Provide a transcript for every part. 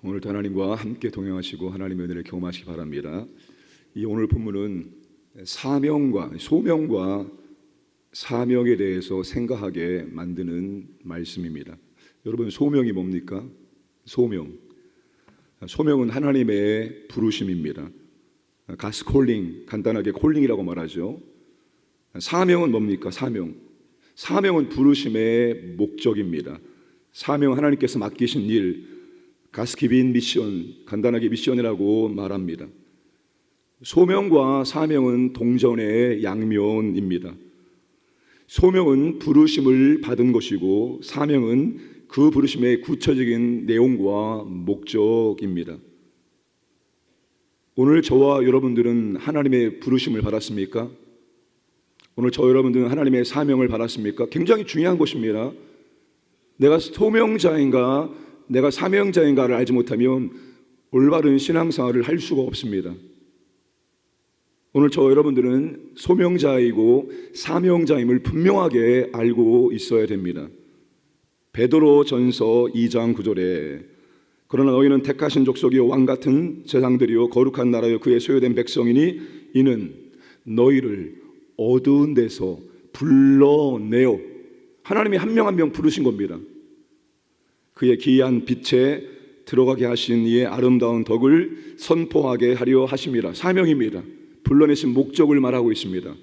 오늘도 하나님과 함께 동행하시고 하나님의 은혜를 경험하시기 바랍니다. 이 오늘 본문은 소명과 사명에 대해서 생각하게 만드는 말씀입니다. 여러분, 소명이 뭡니까? 소명은 하나님의 부르심입니다. God's calling, 간단하게 콜링이라고 말하죠. 사명은 뭡니까? 사명은 부르심의 목적입니다. 사명은 하나님께서 맡기신 일, God's given mission, 간단하게 미션이라고 말합니다. 소명과 사명은 동전의 양면입니다. 소명은 부르심을 받은 것이고 사명은 그 부르심의 구체적인 내용과 목적입니다. 오늘 저와 여러분들은 하나님의 부르심을 받았습니까? 오늘 저와 여러분들은 하나님의 사명을 받았습니까? 굉장히 중요한 것입니다. 내가 소명자인가 내가 사명자인가를 알지 못하면 올바른 신앙생활을 할 수가 없습니다. 오늘 저와 여러분들은 소명자이고 사명자임을 분명하게 알고 있어야 됩니다. 베드로전서 2장 9절에 그러나 너희는 택하신 족속이요 왕같은 제사장들이요 거룩한 나라요 그의 소유된 백성이니 이는 너희를 어두운 데서 불러내어 하나님이 한 명 한 명 부르신 겁니다. 그의 기이한 빛에 들어가게 하신 이의 아름다운 덕을 선포하게 하려 하심이라. 사명입니다. 불러내신 목적을 말하고 있습니다.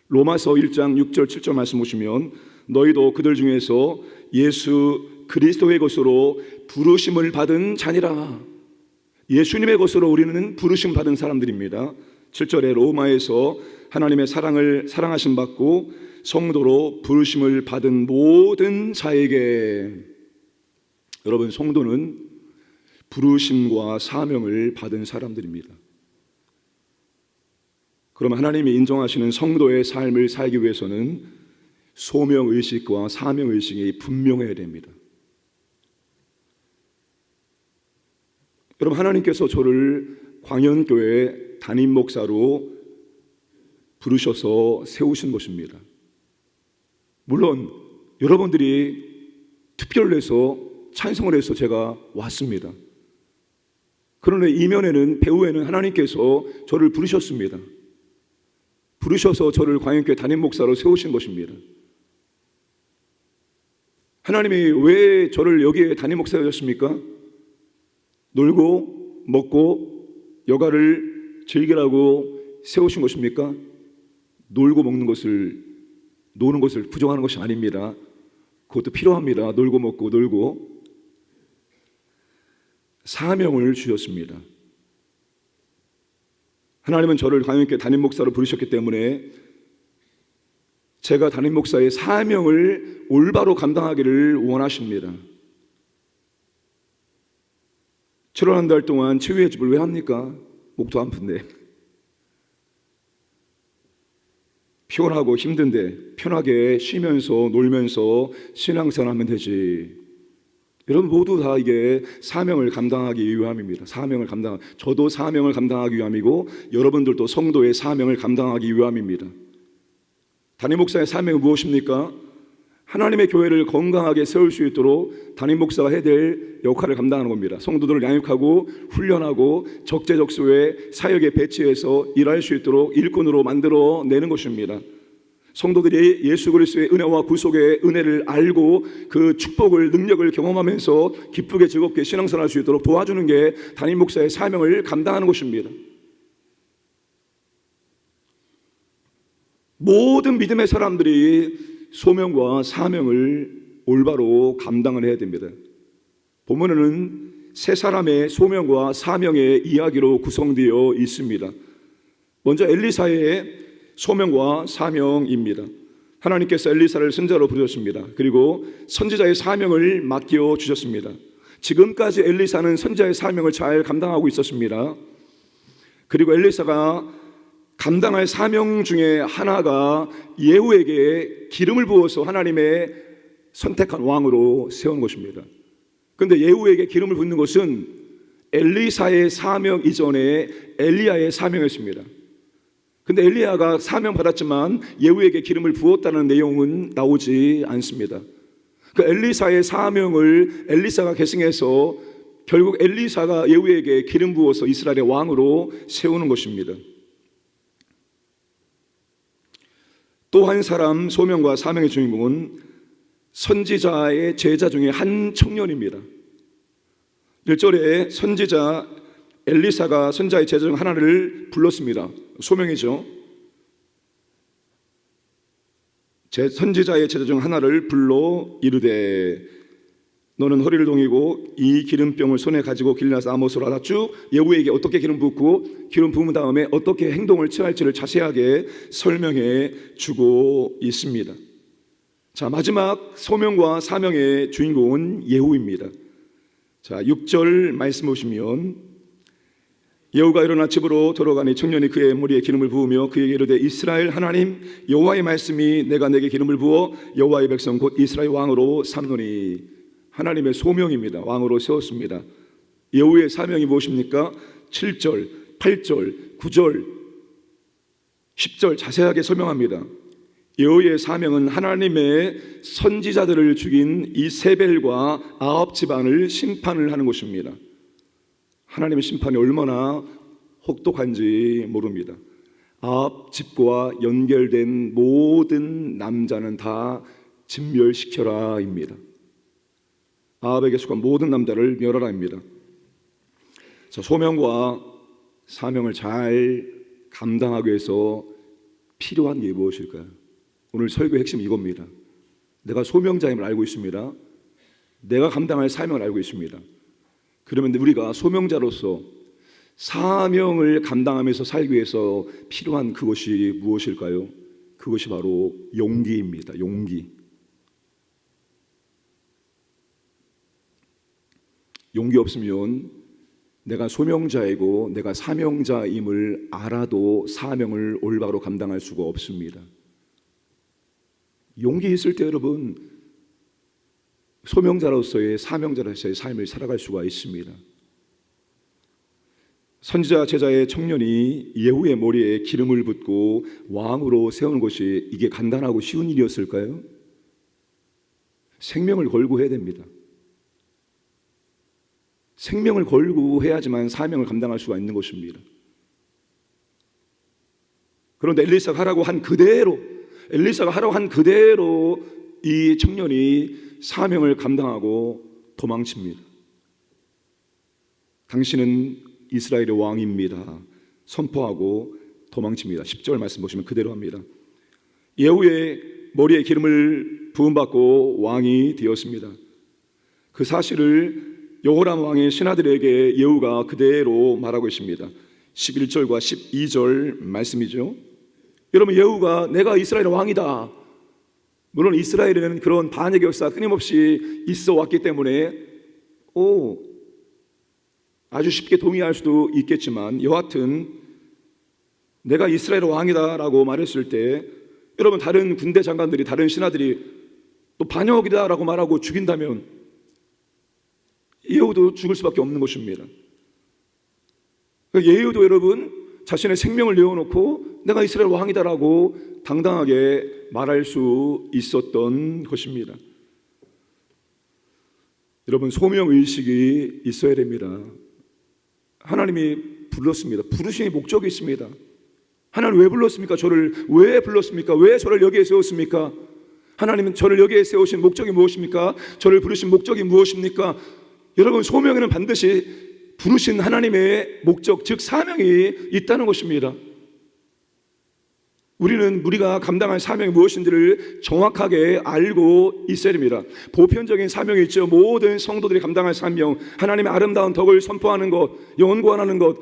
로마서 1장 6절 7절 말씀 보시면 너희도 그들 중에서 예수 그리스도의 것으로 부르심을 받은 자니라. 예수님의 것으로 우리는 부르심 받은 사람들입니다. 7절에 로마에서 하나님의 사랑을 사랑하심 받고 성도로 부르심을 받은 모든 자에게. 여러분, 성도는 부르심과 사명을 받은 사람들입니다. 그럼 하나님이 인정하시는 성도의 삶을 살기 위해서는 소명의식과 사명의식이 분명해야 됩니다. 여러분, 하나님께서 저를 광연교회 담임 목사로 부르셔서 세우신 것입니다. 물론 여러분들이 투표를 해서 찬성을 해서 제가 왔습니다. 그러나 이면에는 배후에는 하나님께서 저를 부르셨습니다. 부르셔서 저를 광연교회 담임 목사로 세우신 것입니다. 하나님이 왜 저를 여기에 담임 목사가 하셨습니까? 놀고 먹고 여가를 즐기라고 세우신 것입니까? 노는 것을 부정하는 것이 아닙니다. 그것도 필요합니다. 놀고 먹고 놀고. 사명을 주셨습니다. 하나님은 저를 광연교회 담임 목사로 부르셨기 때문에 제가 담임 목사의 사명을 올바로 감당하기를 원하십니다. 7월 한 달 동안 치유의 집을 왜 합니까? 목도 아픈데. 피곤하고 힘든데 편하게 쉬면서 놀면서 신앙생활 하면 되지. 여러분 모두 다 이게 사명을 감당하기 위함입니다. 저도 사명을 감당하기 위함이고 여러분들도 성도의 사명을 감당하기 위함입니다. 담임 목사의 사명은 무엇입니까? 하나님의 교회를 건강하게 세울 수 있도록 담임 목사가 해야 될 역할을 감당하는 겁니다. 성도들을 양육하고 훈련하고 적재적소에 사역에 배치해서 일할 수 있도록 일꾼으로 만들어내는 것입니다. 성도들이 예수 그리스도의 은혜와 구속의 은혜를 알고 그 축복을 능력을 경험하면서 기쁘게 즐겁게 신앙생활할 수 있도록 도와주는 게 담임 목사의 사명을 감당하는 것입니다. 모든 믿음의 사람들이 소명과 사명을 올바로 감당을 해야 됩니다. 본문에는 세 사람의 소명과 사명의 이야기로 구성되어 있습니다. 먼저 엘리사의 소명과 사명입니다. 하나님께서 엘리사를 선지자로 부르셨습니다. 그리고 선지자의 사명을 맡겨 주셨습니다. 지금까지 엘리사는 선지자의 사명을 잘 감당하고 있었습니다. 그리고 엘리사가 감당할 사명 중에 하나가 예후에게 기름을 부어서 하나님의 선택한 왕으로 세운 것입니다. 그런데 예후에게 기름을 붓는 것은 엘리사의 사명 이전에 엘리야의 사명이었습니다. 근데 엘리야가 사명 받았지만 예후에게 기름을 부었다는 내용은 나오지 않습니다. 그 엘리사의 사명을 엘리사가 계승해서 결국 엘리사가 예후에게 기름 부어서 이스라엘의 왕으로 세우는 것입니다. 또 한 사람, 소명과 사명의 주인공은 선지자의 제자 중에 한 청년입니다. 1절에 선지자 엘리사가 선지자의 제자 중 하나를 불렀습니다. 소명이죠. 선지자의 제자 중 하나를 불러 이르되 너는 허리를 동이고 이 기름병을 손에 가지고 길 나서 아못으로 하다 쭉 예후에게 어떻게 기름 붓고 기름 부은 다음에 어떻게 행동을 취할지를 자세하게 설명해 주고 있습니다. 자, 마지막 소명과 사명의 주인공은 예후입니다. 자, 6절 말씀 보시면 예후가 일어나 집으로 들어가니 청년이 그의 머리에 기름을 부으며 그에게 이르되 이스라엘 하나님 여호와의 말씀이 내가 내게 기름을 부어 여호와의 백성 곧 이스라엘 왕으로 삼노니. 하나님의 소명입니다. 왕으로 세웠습니다. 예후의 사명이 무엇입니까? 7절, 8절, 9절, 10절 자세하게 설명합니다. 예후의 사명은 하나님의 선지자들을 죽인 이세벨과 아합 집안을 심판을 하는 것입니다. 하나님의 심판이 얼마나 혹독한지 모릅니다. 아합 집과 연결된 모든 남자는 다 진멸시켜라입니다. 아합에게 속한 모든 남자를 멸하라입니다. 자, 소명과 사명을 잘 감당하기 위해서 필요한 게 무엇일까요? 오늘 설교의 핵심은 이겁니다. 내가 소명자임을 알고 있습니다. 내가 감당할 사명을 알고 있습니다. 그러면 우리가 소명자로서 사명을 감당하면서 살기 위해서 필요한 그것이 무엇일까요? 그것이 바로 용기입니다. 용기 없으면 내가 소명자이고 내가 사명자임을 알아도 사명을 올바로 감당할 수가 없습니다. 용기 있을 때 여러분 소명자로서의 사명자로서의 삶을 살아갈 수가 있습니다. 선지자 제자의 청년이 예후의 머리에 기름을 붓고 왕으로 세우는 것이 이게 간단하고 쉬운 일이었을까요? 생명을 걸고 해야 됩니다. 생명을 걸고 해야지만 사명을 감당할 수가 있는 것입니다. 그런데 엘리사가 하라고 한 그대로 이 청년이 사명을 감당하고 도망칩니다. 당신은 이스라엘의 왕입니다. 선포하고 도망칩니다. 10절 말씀 보시면 그대로 합니다. 예후의 머리에 기름을 부음받고 왕이 되었습니다. 그 사실을 여호람 왕의 신하들에게 예후가 그대로 말하고 있습니다. 11절과 12절 말씀이죠. 여러분 예후가 내가 이스라엘의 왕이다. 물론 이스라엘에는 그런 반역의 역사가 끊임없이 있어 왔기 때문에 아주 쉽게 동의할 수도 있겠지만 여하튼 내가 이스라엘의 왕이다라고 말했을 때 여러분 다른 군대 장관들이 다른 신하들이 또 반역이다라고 말하고 죽인다면 예후도 죽을 수밖에 없는 것입니다. 예후도 여러분 자신의 생명을 내어놓고 내가 이스라엘 왕이다라고 당당하게 말할 수 있었던 것입니다. 여러분 소명의식이 있어야 됩니다. 하나님이 불렀습니다. 부르심의 목적이 있습니다. 하나님 왜 불렀습니까? 저를 왜 불렀습니까? 왜 저를 여기에 세웠습니까? 하나님은 저를 여기에 세우신 목적이 무엇입니까? 저를 부르신 목적이 무엇입니까? 여러분 소명에는 반드시 부르신 하나님의 목적 즉 사명이 있다는 것입니다. 우리가 감당할 사명이 무엇인지를 정확하게 알고 있어야 됩니다. 보편적인 사명이 있죠. 모든 성도들이 감당할 사명, 하나님의 아름다운 덕을 선포하는 것, 영원 구원하는 것,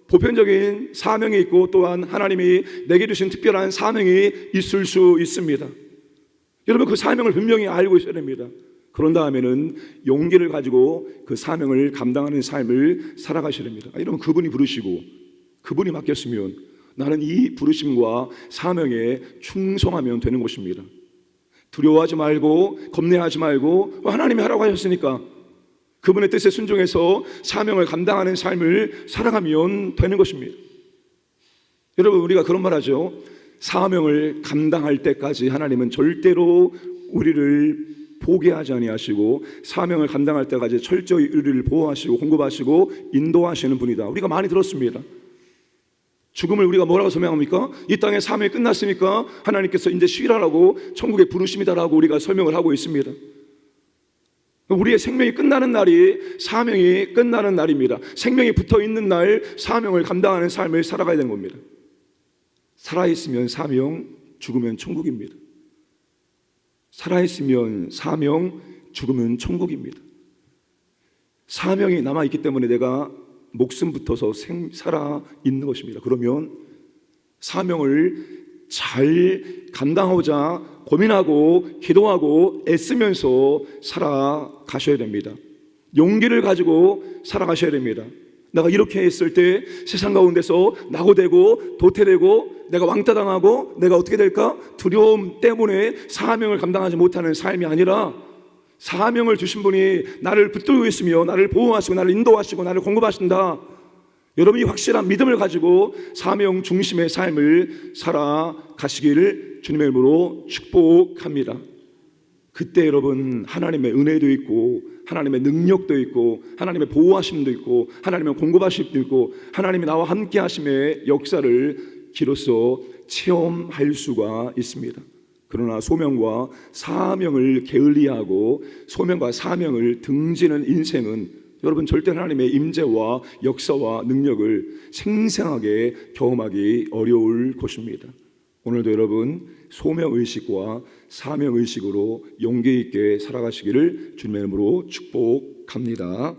보편적인 사명이 있고 또한 하나님이 내게 주신 특별한 사명이 있을 수 있습니다. 여러분 그 사명을 분명히 알고 있어야 됩니다. 그런 다음에는 용기를 가지고 그 사명을 감당하는 삶을 살아가셔야 됩니다. 여러분 그분이 부르시고 그분이 맡겼으면 나는 이 부르심과 사명에 충성하면 되는 것입니다. 두려워하지 말고 겁내하지 말고 하나님이 하라고 하셨으니까 그분의 뜻에 순종해서 사명을 감당하는 삶을 살아가면 되는 것입니다. 여러분 우리가 그런 말 하죠. 사명을 감당할 때까지 하나님은 절대로 우리를 포기하지 아니하시고 사명을 감당할 때까지 철저히 우리를 보호하시고 공급하시고 인도하시는 분이다. 우리가 많이 들었습니다. 죽음을 우리가 뭐라고 설명합니까? 이 땅의 사명이 끝났습니까? 하나님께서 이제 쉬라라고 천국의 부르심이다라고 우리가 설명을 하고 있습니다. 우리의 생명이 끝나는 날이 사명이 끝나는 날입니다. 생명이 붙어있는 날 사명을 감당하는 삶을 살아가야 되는 겁니다. 살아있으면 사명, 죽으면 천국입니다. 살아있으면 사명, 죽으면 천국입니다. 사명이 남아있기 때문에 내가 목숨 붙어서 살아있는 것입니다. 그러면 사명을 잘 감당하고자 고민하고 기도하고 애쓰면서 살아가셔야 됩니다. 용기를 가지고 살아가셔야 됩니다. 내가 이렇게 했을 때 세상 가운데서 낙오되고 도태되고 내가 왕따당하고 내가 어떻게 될까? 두려움 때문에 사명을 감당하지 못하는 삶이 아니라 사명을 주신 분이 나를 붙들고 있으며 나를 보호하시고 나를 인도하시고 나를 공급하신다. 여러분이 확실한 믿음을 가지고 사명 중심의 삶을 살아가시기를 주님의 이름으로 축복합니다. 그때 여러분 하나님의 은혜도 있고 하나님의 능력도 있고 하나님의 보호하심도 있고 하나님의 공급하심도 있고 하나님이 나와 함께 하심의 역사를 비로소 체험할 수가 있습니다. 그러나 소명과 사명을 게을리하고 소명과 사명을 등지는 인생은 여러분 절대 하나님의 임재와 역사와 능력을 생생하게 경험하기 어려울 것입니다. 오늘도 여러분 소명의식과 사명의식으로 용기 있게 살아가시기를 주님의 이름으로 축복합니다.